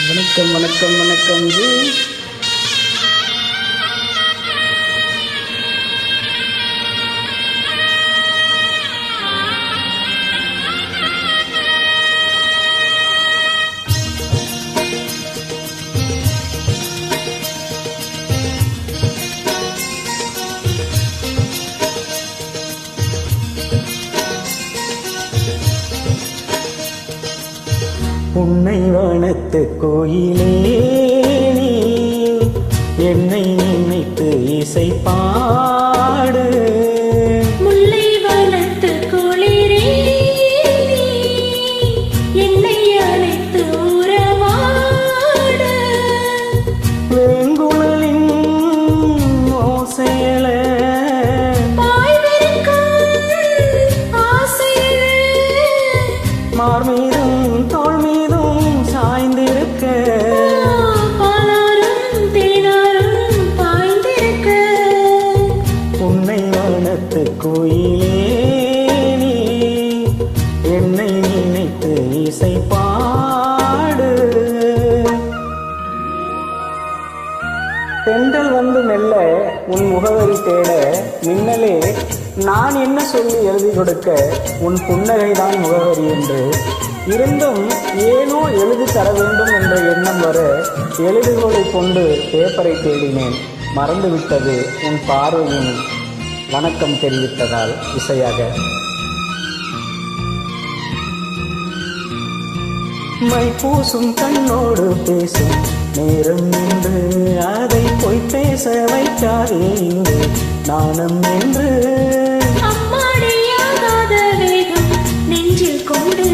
வணக்கம் வணக்கம் வணக்கம் ஜி. உன்னை வனத்து கோயிலே நீ என்னை நினைத்து இசை பாடு. முல்லை வனத்து குளிரே நீ என்னை அழைத்து உறவாடு. வேங்குழலின் ஓசையல மார்மீதும் தோல் மீதும் சாய்ந்திருக்க. பாலாரும் தேனாரும் பாய்ந்திருக்க. உன்னை வனத்து கோயிலே நீ என்னை நினைத்து இசை பாடு. தென்றல் வந்து மெல்ல உன் முகவரி தேட மின்னலே நான் என்ன சொல்லி எழுதி கொடுக்க உன் புன்னகைதான் முகவரி என்று இருந்தும் ஏனோ எழுதி தர வேண்டும் என்ற எண்ணம் வர எழுதுகோலை கொண்டு பேப்பரை தேடினேன். மறந்துவிட்டது உன் பார்வையின் வணக்கம் தெரிவித்ததால் இசையாக. மை பூசும் கண்ணோடு பேசும் நேரம் என்று அதை பொய் பேச வைக்காதே இங்கு நாணம் என்று. அம்மாடியாகாத வேகம் நெஞ்சில் கொண்டு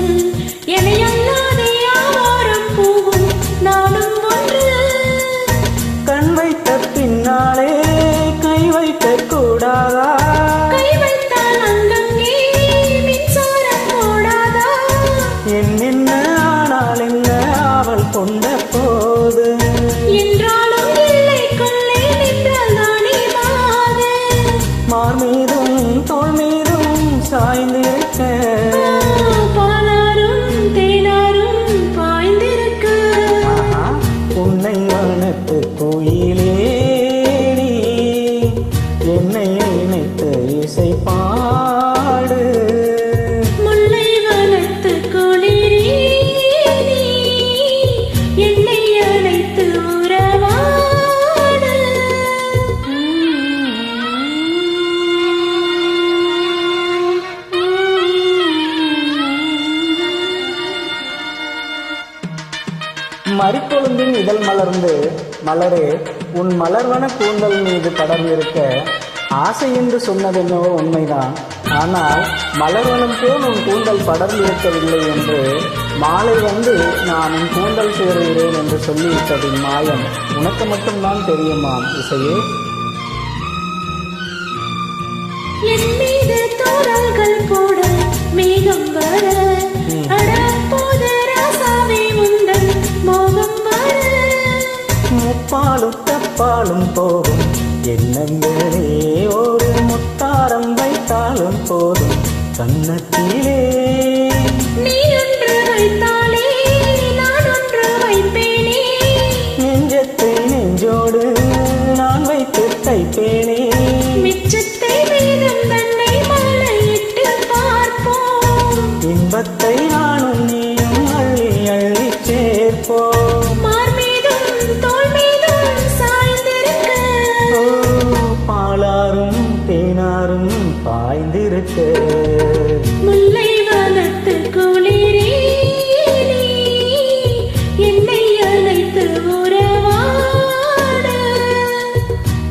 எனையல்லாதே யாரும் பூவும் நானும் ஒன்று. கண் வைத்த பின்னாலே கை வைக்க கூடாதா? கை வைத்தால் அங்கங்கே மின்சாரம் போடாதா? என்ன ஆனால் என்ன அவள் கொண்ட போது என்றாலும் இல்லை கொள்ளை நின்றால் நானே மாது. மார் மீதும் தோல் மீதும் சாய்ந்திருக்க. பாலாரும் தேனாரும் பாய்ந்திருக்க. உன்னை வனத்து கோயிலே நீ என்னை நினைத்து இசை பாடு. முல்லை வனத்து குளிரே நீ என்னை அழைத்து உறவாடு. மறிக்கொழுந்தின் இதழ் மலர்ந்து மலரே உன் மலர்வன கூந்தல் மீது படர்ந்திருக்க ஆசை என்று சொன்னதென்னவோ உண்மைதான். ஆனால் மலர்வனம் போல் உன் கூந்தல் படர்ந்திருக்கவில்லை என்று மாலை வந்து நான் உன் கூந்தல் சேருகிறேன் என்று சொல்லிவிட்டதின் மாயம் உனக்கு மட்டும்தான் தெரியுமாம் இசையே. என் மீது தோரல்கள் போட மேகம் வர அடப்போது ராசாவே முந்தன் மோகம் வர. முப்பாலும் தப்பாலும் போகும் எண்ணங்களே ஒரு முத்தாரம் வைத்தாலும் போதும் கன்னத்திலே. நீ ஒன்று வைத்தாலே நான் ஒன்று வைப்பேனே. நெஞ்சத்தை நெஞ்சோடு நான் வைத்து தைப்பேனே. மிச்சத்தை மீதம் தன்னை மாலையிட்டு பார்ப்போம். இன்பத்தை நானும் நீயும் அள்ளி அள்ளி சேர்ப்போம். மார் மீதும் தோல் மீதும் சாய்ந்திருக்க. ஓ, பாலாரும் தேனாரும் பாய்ந்திருக்க. முல்லை வனத்து குளிரே நீ என்னை அழைத்து உறவாடு.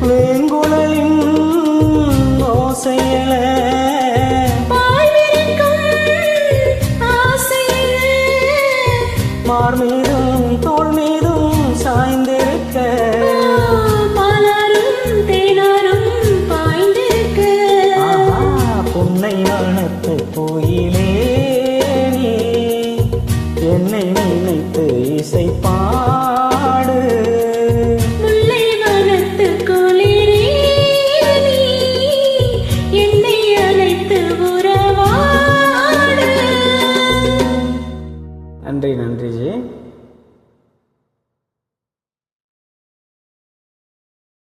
வேங்குழலின் ஓசையல பாய்விரிக்கும் ஆசையிலே மார் மீதும் தோல் மீதும் சாய்ந்திருக்க. பாலாரும் தேனாரும் பாய்ந்திருக்க. உன்னை வனத்து கோயிலே நீ என்னை நினைத்து இசை பாடு.